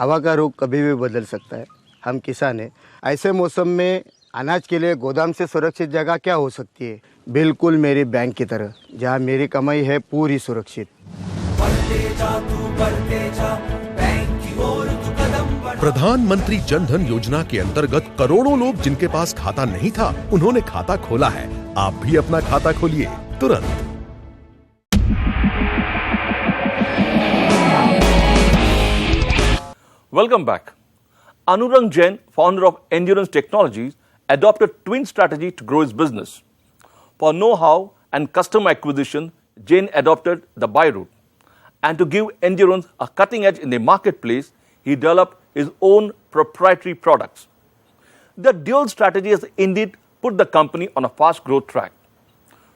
हवा का रुख कभी भी बदल सकता है। हम किसान हैं, ऐसे मौसम में अनाज के लिए गोदाम से सुरक्षित जगह क्या हो सकती है? बिल्कुल मेरी बैंक की तरह, जहाँ मेरी कमाई है पूरी सुरक्षित। प्रधानमंत्री जन धन योजना के अंतर्गत करोड़ों लोग जिनके पास खाता नहीं था, उन्होंने खाता खोला है। आप भी अपना खाता खोलिए तुरंत। Welcome back. Anurang Jain, founder of Endurance Technologies, adopted twin strategy to grow his business. For know-how and customer acquisition, Jain adopted the buy route. And to give Endurance a cutting edge in the marketplace, he developed his own proprietary products. The dual strategy has indeed put the company on a fast growth track.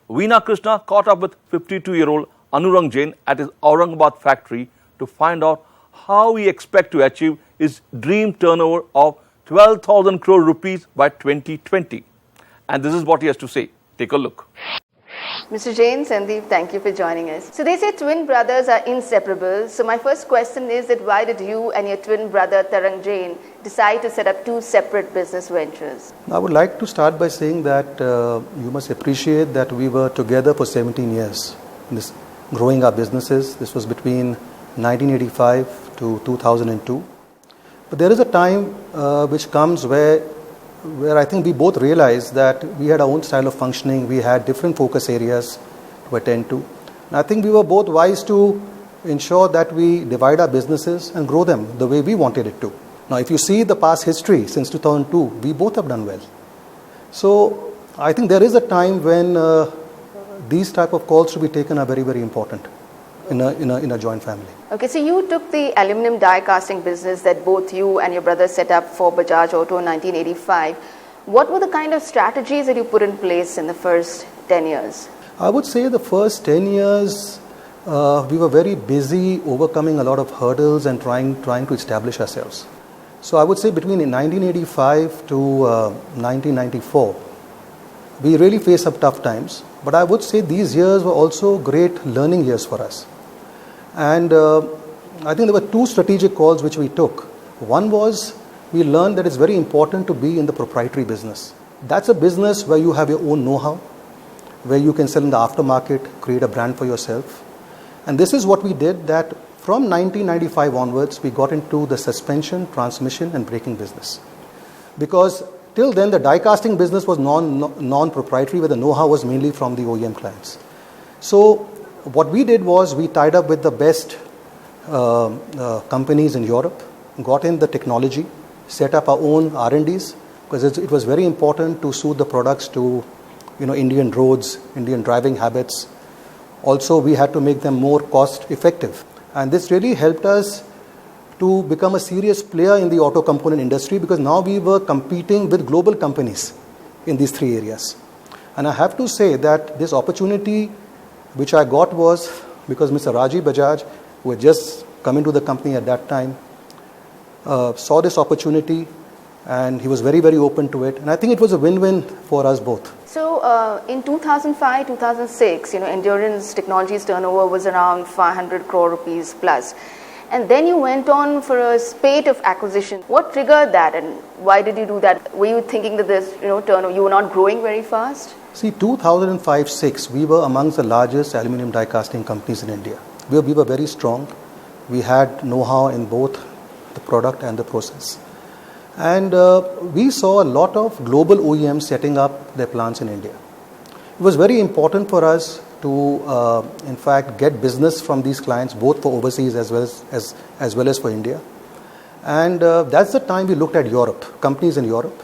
Veena Krishna caught up with 52-year-old Anurang Jain at his Aurangabad factory to find out how he expects to achieve his dream turnover of 12,000 crore rupees by 2020. And this is what he has to say. Take a look. Mr. Jain, Sandeep, thank you for joining us. So they say twin brothers are inseparable. So my first question is that why did you and your twin brother Tarang Jain decide to set up two separate business ventures? I would like to start by saying that you must appreciate that we were together for 17 years growing our businesses. This was between 1985 to 2002. But there is a time which comes where I think we both realized that we had our own style of functioning, we had different focus areas to attend to. And I think we were both wise to ensure that we divide our businesses and grow them the way we wanted it to. Now, if you see the past history since 2002, we both have done well. So, I think there is a time when these type of calls to be taken are very, very important in a joint family. Okay, so you took the aluminum die casting business that both you and your brother set up for Bajaj Auto in 1985. What were the kind of strategies that you put in place in the first 10 years? I would say the first 10 years we were very busy overcoming a lot of hurdles and trying to establish ourselves. So I would say between 1985 to 1994, we really faced some tough times. But I would say these years were also great learning years for us. And I think there were two strategic calls which we took. One was we learned that it's very important to be in the proprietary business. That's a business where you have your own know-how, where you can sell in the aftermarket, create a brand for yourself. And this is what we did, that from 1995 onwards, we got into the suspension, transmission and braking business. Because till then, the die casting business was non-proprietary, where the know-how was mainly from the OEM clients. So what we did was we tied up with the best companies in Europe, got in the technology, set up our own R&Ds, because it was very important to suit the products to Indian roads, Indian driving habits. Also, we had to make them more cost effective. And this really helped us to become a serious player in the auto component industry, because now we were competing with global companies in these three areas. And I have to say that this opportunity which I got was because Mr. Rajiv Bajaj, who had just come into the company at that time, saw this opportunity and he was very, very open to it. And I think it was a win-win for us both. So in 2005, 2006, Endurance Technologies turnover was around 500 crore rupees plus. And then you went on for a spate of acquisition. What triggered that and why did you do that? Were you thinking that this turnover, you were not growing very fast? See, 2005-06, we were amongst the largest aluminum die casting companies in India. We were very strong. We had know-how in both the product and the process. And we saw a lot of global OEMs setting up their plants in India. It was very important for us to, in fact, get business from these clients, both for overseas as well as for India. And that's the time we looked at Europe, companies in Europe.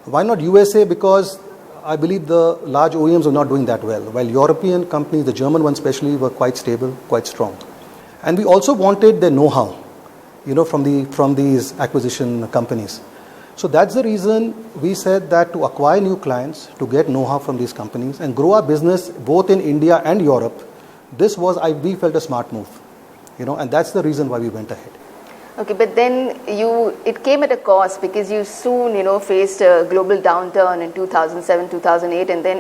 Why not USA? Because I believe the large OEMs were not doing that well, while European companies, the German ones especially, were quite stable, quite strong. And we also wanted their know-how, from these acquisition companies. So that's the reason we said that to acquire new clients, to get know-how from these companies and grow our business both in India and Europe, we felt a smart move, and that's the reason why we went ahead. Okay, but then it came at a cost, because you soon, faced a global downturn in 2007, 2008, and then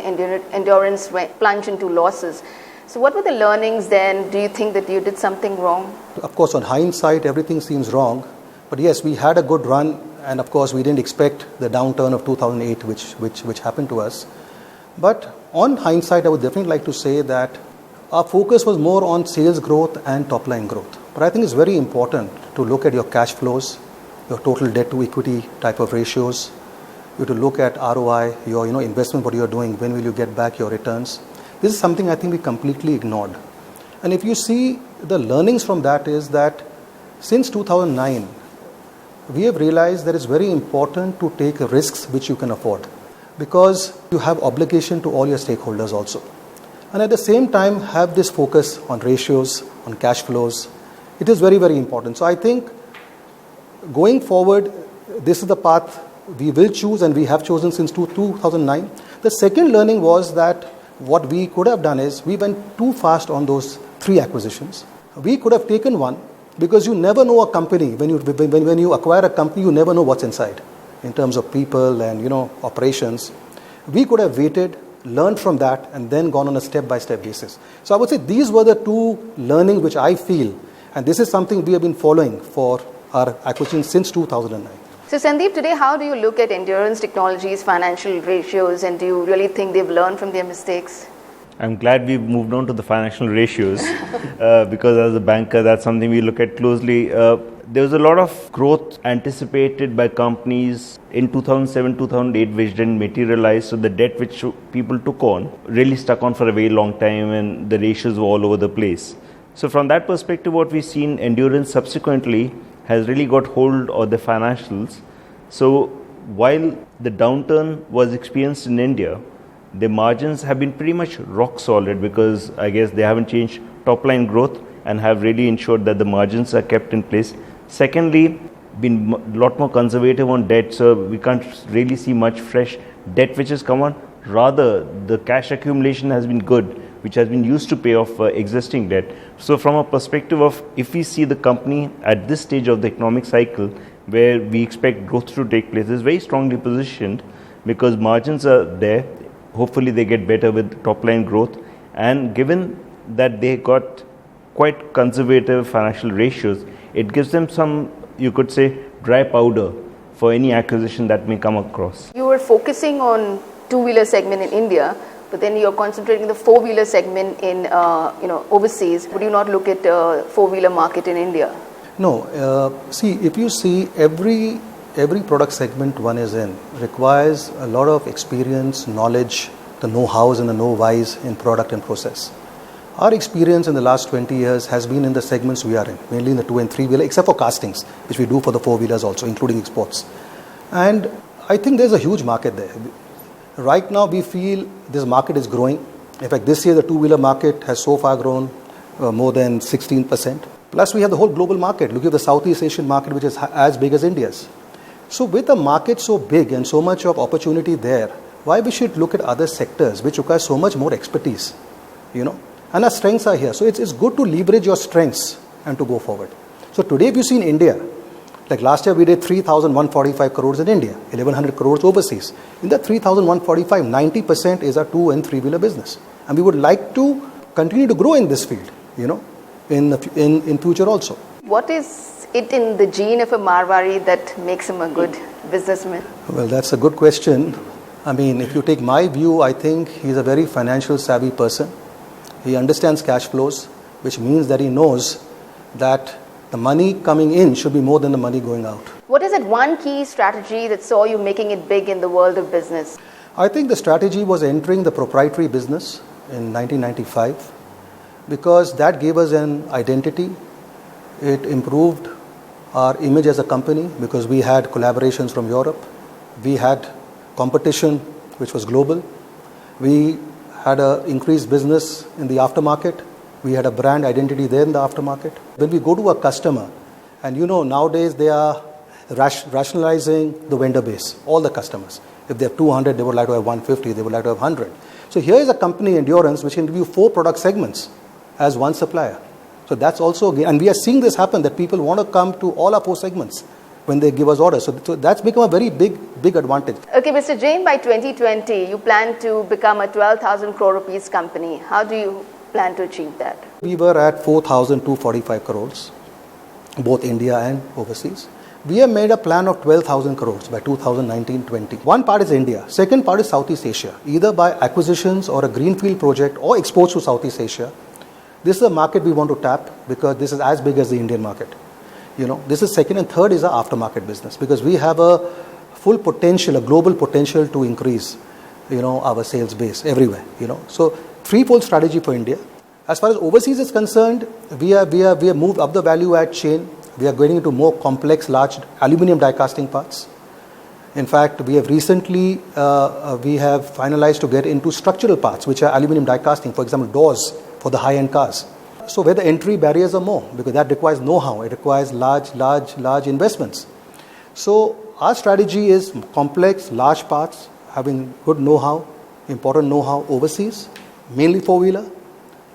Endurance plunged into losses. So what were the learnings then? Do you think that you did something wrong? Of course, on hindsight, everything seems wrong. But yes, we had a good run, and of course we didn't expect the downturn of 2008 which happened to us. But on hindsight, I would definitely like to say that our focus was more on sales growth and top line growth. But I think it's very important to look at your cash flows, your total debt to equity type of ratios. You have to look at ROI, your investment, what you are doing, when will you get back your returns. This is something I think we completely ignored. And if you see, the learnings from that is that since 2009, we have realized that it's very important to take risks which you can afford, because you have obligation to all your stakeholders also. And at the same time, have this focus on ratios, on cash flows. It is very, very important. So I think going forward, this is the path we will choose, and we have chosen since 2009. The second learning was that what we could have done is we went too fast on those 3 acquisitions. We could have taken one, because you never know a company. When you acquire a company, you never know what's inside in terms of people and operations. We could have waited, learned from that, and then gone on a step-by-step basis. So I would say these were the 2 learnings which I feel, and this is something we have been following for our acquisition since 2009. So Sandeep, today how do you look at Endurance Technologies' financial ratios, and do you really think they've learned from their mistakes? I'm glad we've moved on to the financial ratios because as a banker, that's something we look at closely. There was a lot of growth anticipated by companies in 2007-2008 which didn't materialize. So the debt which people took on really stuck on for a very long time, and the ratios were all over the place. So from that perspective, what we've seen, Endurance subsequently has really got hold of the financials. So while the downturn was experienced in India, the margins have been pretty much rock solid, because I guess they haven't changed top line growth and have really ensured that the margins are kept in place. Secondly, been a lot more conservative on debt, so we can't really see much fresh debt which has come on. Rather, the cash accumulation has been good, which has been used to pay off existing debt. So from a perspective of, if we see the company at this stage of the economic cycle where we expect growth to take place, is very strongly positioned, because margins are there. Hopefully they get better with top line growth, and given that they got quite conservative financial ratios, it gives them some, you could say, dry powder for any acquisition that may come across. You were focusing on two-wheeler segment in India, but then you're concentrating the four-wheeler segment in overseas. Would you not look at four-wheeler market in India? No. See, if you see every product segment one is in requires a lot of experience, knowledge, the know-hows and the know-whys in product and process. Our experience in the last 20 years has been in the segments we are in, mainly in the 2 and 3-wheeler, except for castings, which we do for the 4-wheelers also, including exports. And I think there's a huge market there. Right now, we feel this market is growing. In fact, this year, the 2-wheeler market has so far grown more than 16%. Plus, we have the whole global market. Look at the Southeast Asian market, which is as big as India's. So with a market so big and so much of opportunity there, why we should look at other sectors which require so much more expertise, And our strengths are here. So it's good to leverage your strengths and to go forward. So today, if you see in India, like last year we did 3,145 crores in India, 1,100 crores overseas. In that 3,145, 90% is our 2 and 3-wheeler business. And we would like to continue to grow in this field, in future also. What is it in the gene of a Marwari that makes him a good businessman? Well, that's a good question. I mean, if you take my view, I think he's a very financial savvy person. He understands cash flows, which means that he knows that the money coming in should be more than the money going out. What is that one key strategy that saw you making it big in the world of business? I think the strategy was entering the proprietary business in 1995, because that gave us an identity. It improved our image as a company, because we had collaborations from Europe. We had competition which was global. We had an increased business in the aftermarket. We had a brand identity there in the aftermarket. When we go to a customer, and nowadays they are rationalizing the vendor base, all the customers. If they have 200, they would like to have 150, they would like to have 100. So here is a company, Endurance, which can give you 4 product segments as one supplier. So that's also, and we are seeing this happen, that people want to come to all our 4 segments when they give us orders. So that's become a very big advantage. Okay, Mr. Jain, by 2020, you plan to become a 12,000 crore rupees company. How do you plan to achieve that? We were at 4,245 crores, both India and overseas. We have made a plan of 12,000 crores by 2019-20. One part is India. Second part is Southeast Asia, either by acquisitions or a greenfield project or exports to Southeast Asia. This is a market we want to tap because this is as big as the Indian market. This is second, and third is our aftermarket business because we have a full potential, a global potential to increase, our sales base everywhere. So threefold strategy for India. As far as overseas is concerned, we have moved up the value add chain. We are going into more complex, large aluminium die casting parts. In fact, we have recently finalized to get into structural parts, which are aluminium die casting, for example, doors for the high-end cars. So where the entry barriers are more, because that requires know-how, it requires large investments. So our strategy is complex, large parts, having good know-how, important know-how overseas, mainly four-wheeler,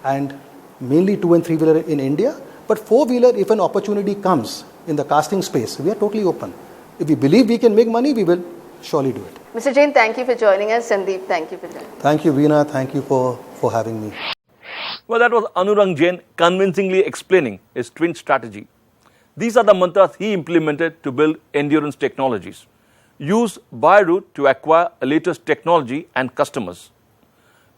and mainly two- and three-wheeler in India. But four-wheeler, if an opportunity comes in the casting space, we are totally open. If we believe we can make money, we will surely do it. Mr. Jain, thank you for joining us. Sandeep, thank you for joining us. Thank you, Veena. Thank you for having me. Well, that was Anurang Jain convincingly explaining his twin strategy. These are the mantras he implemented to build Endurance Technologies. Use buy route to acquire a latest technology and customers.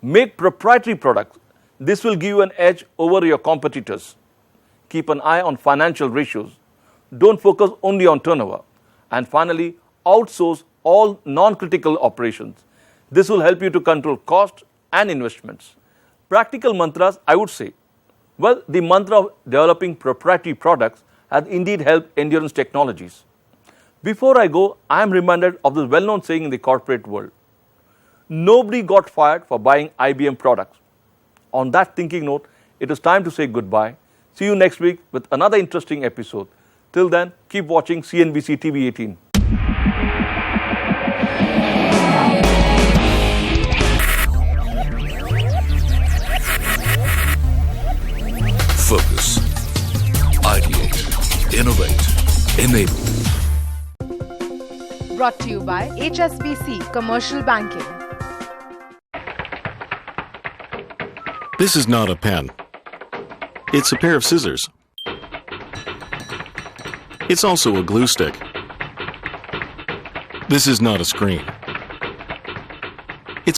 Make proprietary products. This will give you an edge over your competitors. Keep an eye on financial ratios. Don't focus only on turnover. And finally, outsource all non-critical operations. This will help you to control cost and investments. Practical mantras, I would say. Well, the mantra of developing proprietary products has indeed helped Endurance Technologies. Before I go, I am reminded of this well-known saying in the corporate world. Nobody got fired for buying IBM products. On that thinking note, it is time to say goodbye. See you next week with another interesting episode. Till then, keep watching CNBC TV 18. Focus. Ideate. Innovate. Enable. Brought to you by HSBC Commercial Banking. This is not a pen. It's a pair of scissors. It's also a glue stick. This is not a screen.